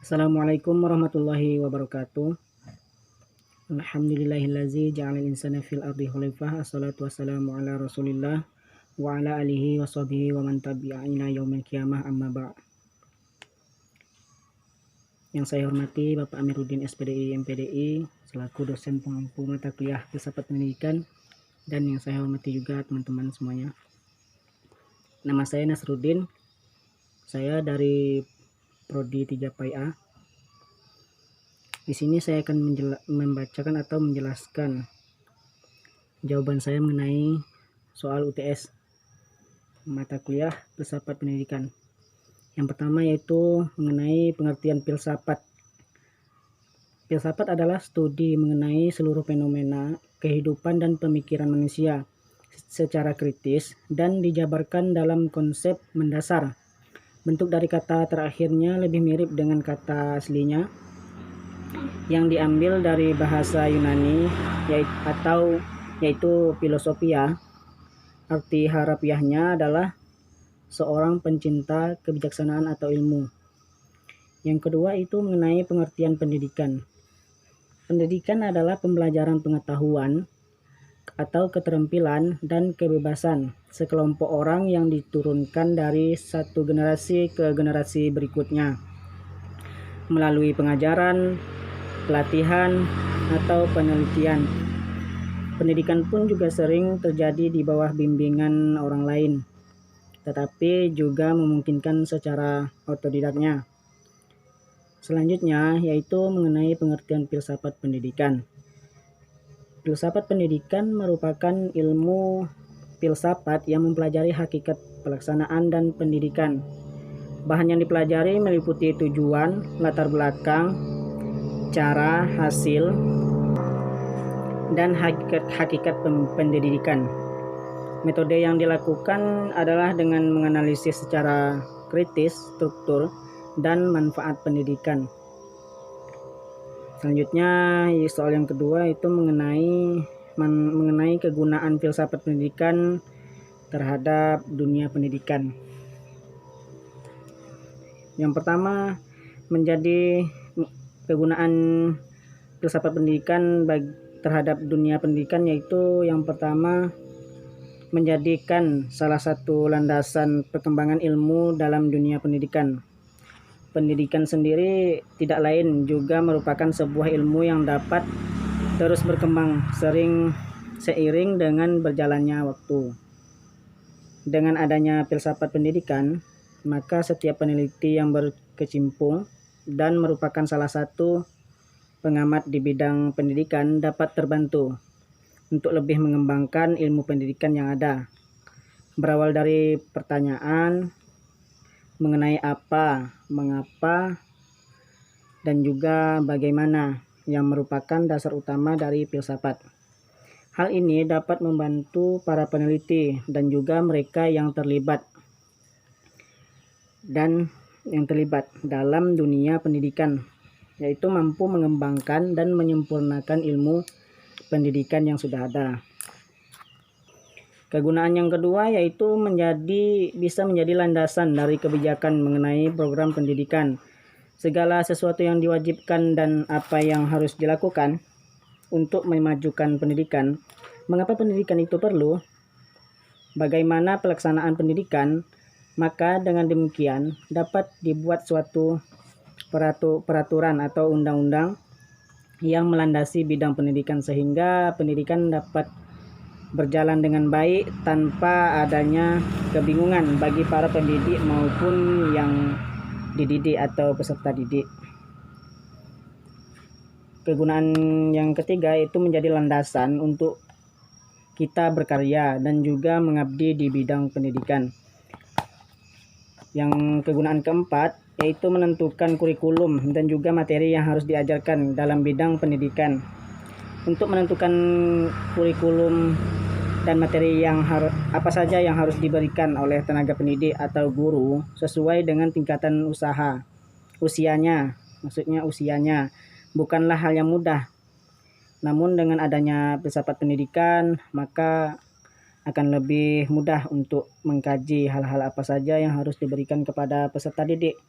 Assalamualaikum warahmatullahi wabarakatuh. Alhamdulillahillazi ja'alal insana fil ardi khalifah. Assalatu wassalamu ala Rasulillah wa ala alihi wa sahbihi wa man tabi'a ila yaumil qiyamah, amma ba'. Yang saya hormati Bapak Amiruddin SPDI MPDI selaku dosen pengampu mata kuliah Filsafat Pendidikan, dan yang saya hormati juga teman-teman semuanya. Nama saya Nasruddin. Saya dari Prodi 3 PAI. Di sini saya akan membacakan atau menjelaskan jawaban saya mengenai soal UTS mata kuliah Filsafat Pendidikan. Yang pertama yaitu mengenai pengertian filsafat. Filsafat adalah studi mengenai seluruh fenomena kehidupan dan pemikiran manusia secara kritis dan dijabarkan dalam konsep mendasar. Bentuk dari kata terakhirnya lebih mirip dengan kata aslinya yang diambil dari bahasa Yunani yaitu filosofia. Arti harafiahnya adalah seorang pencinta kebijaksanaan atau ilmu. Yang kedua itu mengenai pengertian pendidikan. Pendidikan adalah pembelajaran pengetahuan atau keterampilan dan kebebasan sekelompok orang yang diturunkan dari satu generasi ke generasi berikutnya melalui pengajaran, pelatihan, atau penelitian. Pendidikan pun juga sering terjadi di bawah bimbingan orang lain, tetapi juga memungkinkan secara otodidaknya. Selanjutnya yaitu mengenai pengertian filsafat pendidikan. Filsafat pendidikan merupakan ilmu filsafat yang mempelajari hakikat pelaksanaan dan pendidikan. Bahan yang dipelajari meliputi tujuan, latar belakang, cara, hasil, dan hakikat pendidikan. Metode yang dilakukan adalah dengan menganalisis secara kritis struktur dan manfaat pendidikan. Selanjutnya, soal yang kedua itu mengenai kegunaan filsafat pendidikan terhadap dunia pendidikan. Yang pertama, menjadi kegunaan filsafat pendidikan terhadap dunia pendidikan yaitu yang pertama, menjadikan salah satu landasan perkembangan ilmu dalam dunia pendidikan. Pendidikan sendiri tidak lain juga merupakan sebuah ilmu yang dapat terus berkembang seiring dengan berjalannya waktu. Dengan adanya filsafat pendidikan, maka setiap peneliti yang berkecimpung dan merupakan salah satu pengamat di bidang pendidikan dapat terbantu untuk lebih mengembangkan ilmu pendidikan yang ada. Berawal dari pertanyaan mengenai apa, mengapa, dan juga bagaimana yang merupakan dasar utama dari filsafat. Hal ini dapat membantu para peneliti dan juga mereka yang terlibat dalam dunia pendidikan, yaitu mampu mengembangkan dan menyempurnakan ilmu pendidikan yang sudah ada. Kegunaan yang kedua yaitu bisa menjadi landasan dari kebijakan mengenai program pendidikan. Segala sesuatu yang diwajibkan dan apa yang harus dilakukan untuk memajukan pendidikan. Mengapa pendidikan itu perlu? Bagaimana pelaksanaan pendidikan? Maka dengan demikian dapat dibuat suatu peraturan atau undang-undang yang melandasi bidang pendidikan sehingga pendidikan dapat berjalan dengan baik tanpa adanya kebingungan bagi para pendidik maupun yang dididik atau peserta didik. Kegunaan yang ketiga itu menjadi landasan untuk kita berkarya dan juga mengabdi di bidang pendidikan. Yang kegunaan keempat yaitu menentukan kurikulum dan juga materi yang harus diajarkan dalam bidang pendidikan. Untuk menentukan kurikulum dan materi apa saja yang harus diberikan oleh tenaga pendidik atau guru sesuai dengan tingkatan usianya bukanlah hal yang mudah. Namun dengan adanya filsafat pendidikan, maka akan lebih mudah untuk mengkaji hal-hal apa saja yang harus diberikan kepada peserta didik.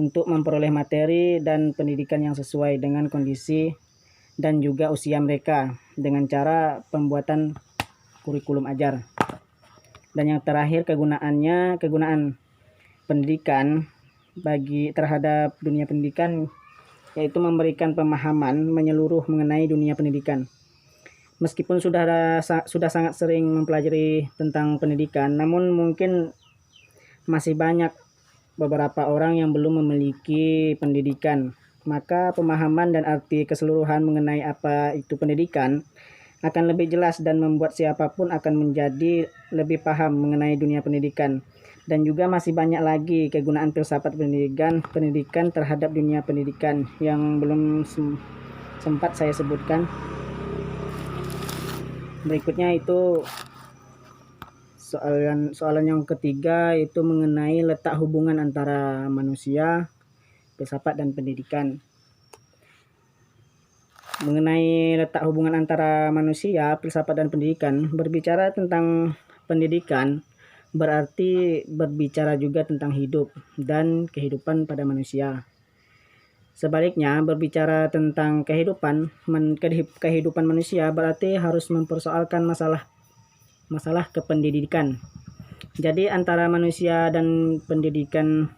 untuk memperoleh materi dan pendidikan yang sesuai dengan kondisi dan juga usia mereka dengan cara pembuatan kurikulum ajar. Dan yang terakhir, kegunaan pendidikan terhadap dunia pendidikan yaitu memberikan pemahaman menyeluruh mengenai dunia pendidikan. Meskipun sudah sangat sering mempelajari tentang pendidikan, namun mungkin masih banyak beberapa orang yang belum memiliki pendidikan. Maka pemahaman dan arti keseluruhan mengenai apa itu pendidikan akan lebih jelas dan membuat siapapun akan menjadi lebih paham mengenai dunia pendidikan. Dan juga masih banyak lagi kegunaan filsafat pendidikan terhadap dunia pendidikan yang belum sempat saya sebutkan. Berikutnya itu soalan yang ketiga, itu mengenai letak hubungan antara manusia, filsafat dan pendidikan. Mengenai letak hubungan antara manusia, filsafat dan pendidikan, berbicara tentang pendidikan berarti berbicara juga tentang hidup dan kehidupan pada manusia. Sebaliknya, berbicara tentang kehidupan manusia berarti harus mempersoalkan masalah kependidikan. Jadi antara manusia dan pendidikan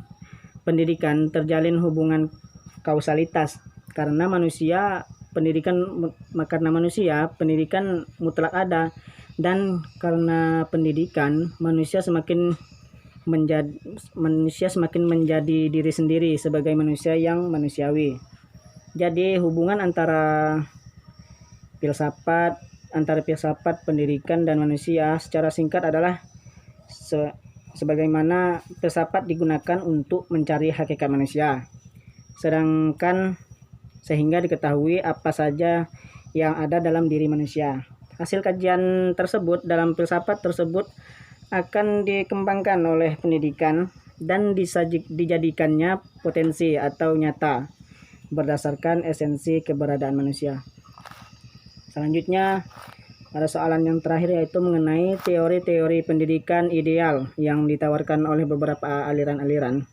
terjalin hubungan kausalitas karena manusia pendidikan mutlak ada, dan karena pendidikan manusia semakin menjadi diri sendiri sebagai manusia yang manusiawi. Jadi hubungan antara filsafat, pendidikan dan manusia secara singkat adalah sebagaimana filsafat digunakan untuk mencari hakikat manusia, sehingga diketahui apa saja yang ada dalam diri manusia. Hasil kajian tersebut dalam filsafat tersebut akan dikembangkan oleh pendidikan dan dijadikannya potensi atau nyata berdasarkan esensi keberadaan manusia. Selanjutnya ada soalan yang terakhir, yaitu mengenai teori-teori pendidikan ideal yang ditawarkan oleh beberapa aliran-aliran.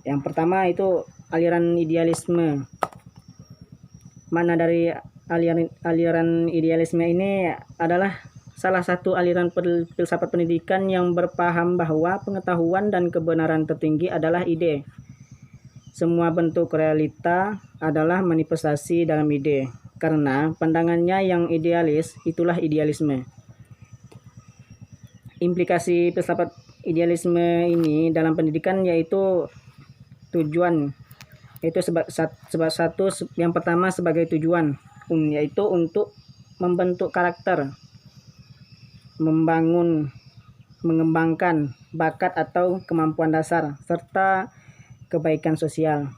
Yang pertama itu aliran idealisme. Mana dari aliran idealisme ini adalah salah satu aliran filsafat pendidikan yang berpaham bahwa pengetahuan dan kebenaran tertinggi adalah ide. Semua bentuk realita adalah manifestasi dalam ide. Karena pandangannya yang idealis, itulah idealisme. Implikasi filsafat idealisme ini dalam pendidikan yaitu tujuan. Itu yang pertama sebagai tujuan, yaitu untuk membentuk karakter, mengembangkan bakat atau kemampuan dasar, serta kebaikan sosial.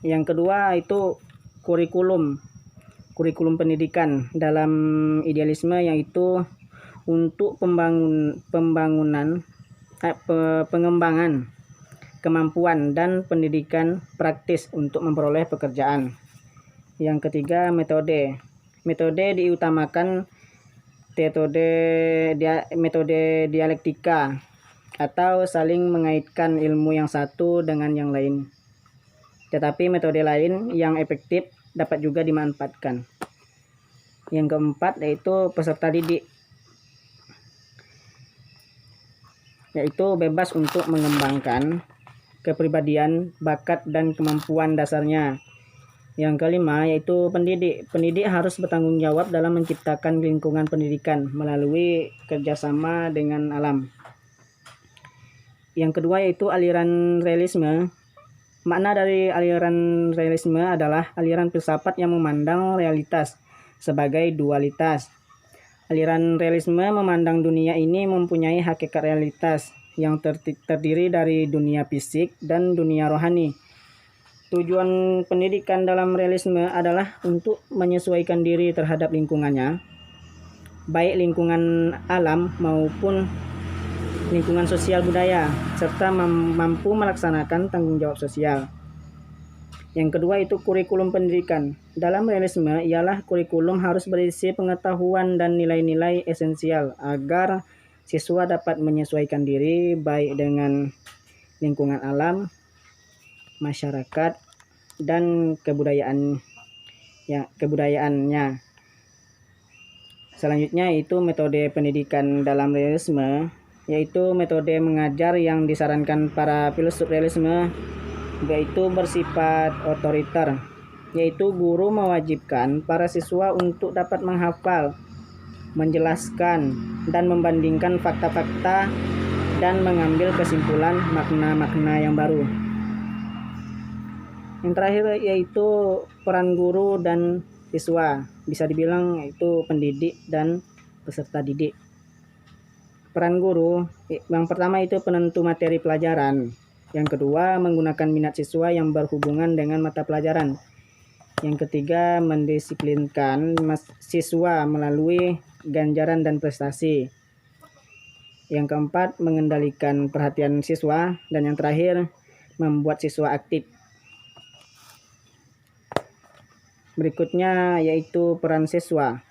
Yang kedua itu kurikulum pendidikan dalam idealisme, yaitu untuk pengembangan kemampuan dan pendidikan praktis untuk memperoleh pekerjaan. Yang ketiga metode diutamakan metode dialektika atau saling mengaitkan ilmu yang satu dengan yang lain. Tetapi metode lain yang efektif dapat juga dimanfaatkan. Yang keempat yaitu peserta didik, yaitu bebas untuk mengembangkan kepribadian, bakat, dan kemampuan dasarnya. Yang kelima yaitu pendidik harus bertanggung jawab dalam menciptakan lingkungan pendidikan melalui kerjasama dengan alam. Yang kedua yaitu aliran realisme. Makna dari aliran realisme adalah aliran filsafat yang memandang realitas sebagai dualitas. Aliran realisme memandang dunia ini mempunyai hakikat realitas yang terdiri dari dunia fisik dan dunia rohani. Tujuan pendidikan dalam realisme adalah untuk menyesuaikan diri terhadap lingkungannya, baik lingkungan alam maupun lingkungan sosial budaya, serta mampu melaksanakan tanggung jawab sosial. Yang kedua itu kurikulum pendidikan. Dalam realisme ialah kurikulum harus berisi pengetahuan dan nilai-nilai esensial agar siswa dapat menyesuaikan diri baik dengan lingkungan alam masyarakat, dan kebudayaannya. Selanjutnya itu metode pendidikan dalam realisme, yaitu metode mengajar yang disarankan para filsuf realisme, yaitu bersifat otoriter, yaitu guru mewajibkan para siswa untuk dapat menghafal, menjelaskan, dan membandingkan fakta-fakta dan mengambil kesimpulan makna-makna yang baru. Yang terakhir yaitu peran guru dan siswa, bisa dibilang itu pendidik dan peserta didik. Peran guru yang pertama itu penentu materi pelajaran, yang kedua menggunakan minat siswa yang berhubungan dengan mata pelajaran, yang ketiga mendisiplinkan siswa melalui ganjaran dan prestasi, yang keempat mengendalikan perhatian siswa, dan yang terakhir membuat siswa aktif. Berikutnya yaitu peran siswa.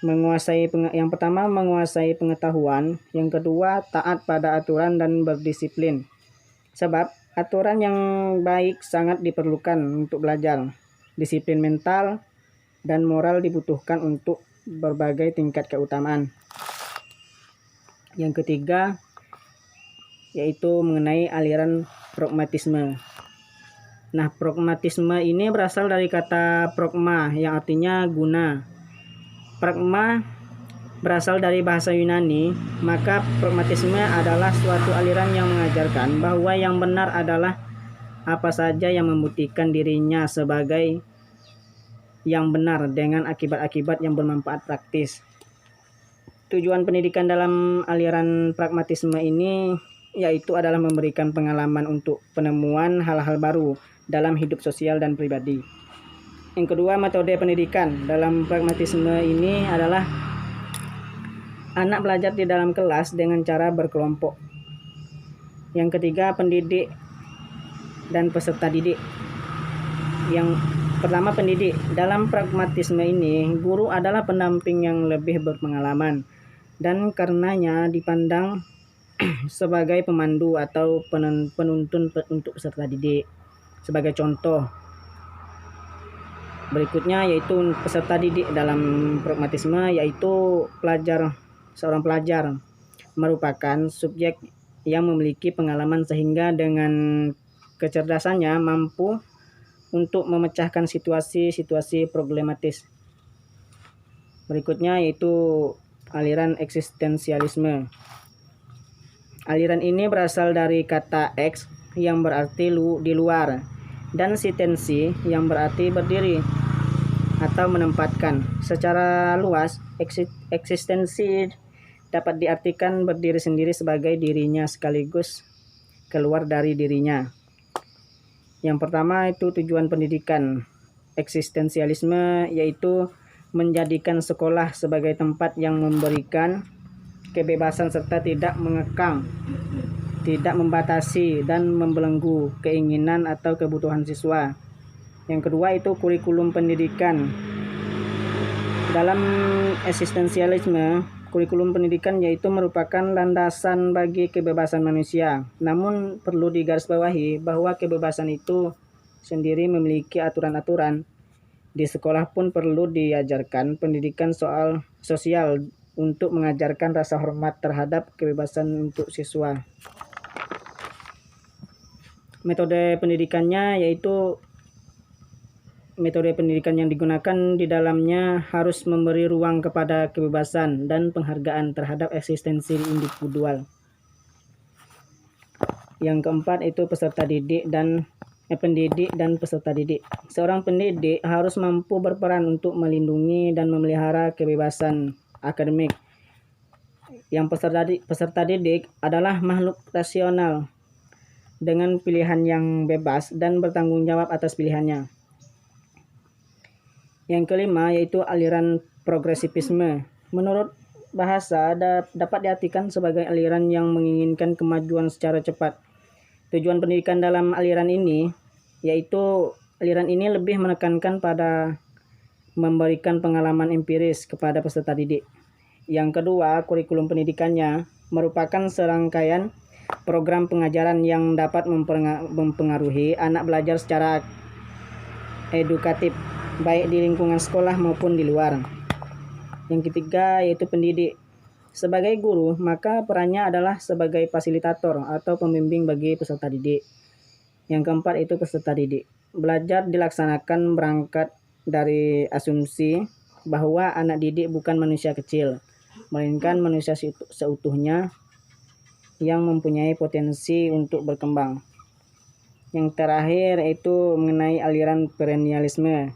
Yang pertama menguasai pengetahuan, yang kedua taat pada aturan dan berdisiplin. Sebab aturan yang baik sangat diperlukan untuk belajar. Disiplin mental dan moral dibutuhkan untuk berbagai tingkat keutamaan. Yang ketiga yaitu mengenai aliran pragmatisme. Nah, pragmatisme ini berasal dari kata pragma yang artinya guna. Pragma berasal dari bahasa Yunani, maka pragmatisme adalah suatu aliran yang mengajarkan bahwa yang benar adalah apa saja yang membuktikan dirinya sebagai yang benar dengan akibat-akibat yang bermanfaat praktis. Tujuan pendidikan dalam aliran pragmatisme ini yaitu adalah memberikan pengalaman untuk penemuan hal-hal baru dalam hidup sosial dan pribadi. Yang kedua, metode pendidikan dalam pragmatisme ini adalah anak belajar di dalam kelas dengan cara berkelompok. Yang ketiga, pendidik dan peserta didik. Yang pertama, pendidik. Dalam pragmatisme ini, guru adalah pendamping yang lebih berpengalaman dan karenanya dipandang sebagai pemandu atau penuntun untuk peserta didik. Sebagai contoh, berikutnya yaitu peserta didik dalam pragmatisme, yaitu seorang pelajar merupakan subjek yang memiliki pengalaman sehingga dengan kecerdasannya mampu untuk memecahkan situasi-situasi problematis. Berikutnya yaitu aliran eksistensialisme. Aliran ini berasal dari kata ex yang berarti di luar, dan sitensi yang berarti berdiri atau menempatkan. Secara luas, eksistensi dapat diartikan berdiri sendiri sebagai dirinya sekaligus keluar dari dirinya. Yang pertama itu tujuan pendidikan eksistensialisme, yaitu menjadikan sekolah sebagai tempat yang memberikan kebebasan serta tidak mengekang, tidak membatasi dan membelenggu keinginan atau kebutuhan siswa. Yang kedua itu kurikulum pendidikan. Dalam eksistensialisme, kurikulum pendidikan yaitu merupakan landasan bagi kebebasan manusia. Namun perlu digarisbawahi bahwa kebebasan itu sendiri memiliki aturan-aturan. Di sekolah pun perlu diajarkan pendidikan soal sosial untuk mengajarkan rasa hormat terhadap kebebasan untuk siswa. Metode pendidikannya yaitu metode pendidikan yang digunakan di dalamnya harus memberi ruang kepada kebebasan dan penghargaan terhadap eksistensi individual. Yang keempat itu pendidik dan peserta didik. Seorang pendidik harus mampu berperan untuk melindungi dan memelihara kebebasan akademik. Yang peserta didik adalah makhluk rasional dengan pilihan yang bebas dan bertanggung jawab atas pilihannya. Yang kelima yaitu aliran progresivisme. Menurut bahasa dapat diartikan sebagai aliran yang menginginkan kemajuan secara cepat. Tujuan pendidikan dalam aliran ini yaitu aliran ini lebih menekankan pada memberikan pengalaman empiris kepada peserta didik. Yang kedua, kurikulum pendidikannya merupakan serangkaian program pengajaran yang dapat mempengaruhi anak belajar secara edukatif, baik di lingkungan sekolah maupun di luar. Yang ketiga yaitu pendidik. Sebagai guru, maka perannya adalah sebagai fasilitator atau pembimbing bagi peserta didik. Yang keempat itu peserta didik. Belajar dilaksanakan berangkat dari asumsi bahwa anak didik bukan manusia kecil, melainkan manusia seutuhnya yang mempunyai potensi untuk berkembang. Yang terakhir itu mengenai aliran perennialisme.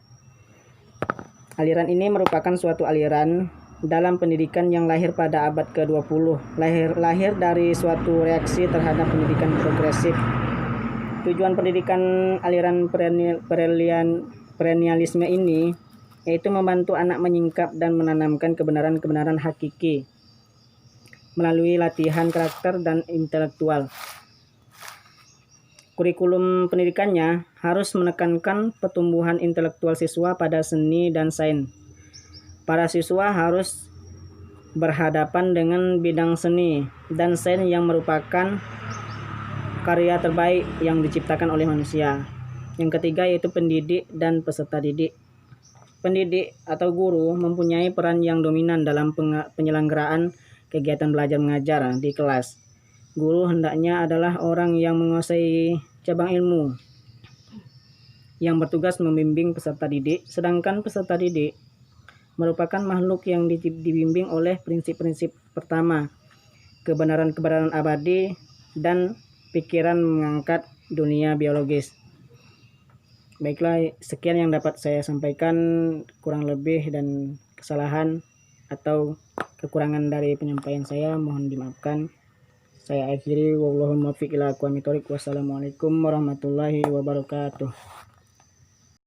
Aliran ini merupakan suatu aliran dalam pendidikan yang lahir pada abad ke-20, lahir dari suatu reaksi terhadap pendidikan progresif. Tujuan pendidikan aliran perennialisme ini yaitu membantu anak menyingkap dan menanamkan kebenaran-kebenaran hakiki melalui latihan karakter dan intelektual. Kurikulum pendidikannya harus menekankan pertumbuhan intelektual siswa pada seni dan sains. Para siswa harus berhadapan dengan bidang seni dan sains yang merupakan karya terbaik yang diciptakan oleh manusia. Yang ketiga yaitu pendidik dan peserta didik. Pendidik atau guru mempunyai peran yang dominan dalam penyelenggaraan kegiatan belajar mengajar di kelas. Guru hendaknya adalah orang yang menguasai cabang ilmu yang bertugas membimbing peserta didik, sedangkan peserta didik merupakan makhluk yang dibimbing oleh prinsip-prinsip pertama, kebenaran-kebenaran abadi dan pikiran mengangkat dunia biologis. Baiklah, sekian yang dapat saya sampaikan, kurang lebih dan kesalahan atau kekurangan dari penyampaian saya mohon dimaafkan. Saya akhiri, wallahul muwaffiq ila aqwamit thoriq. Wassalamualaikum warahmatullahi wabarakatuh.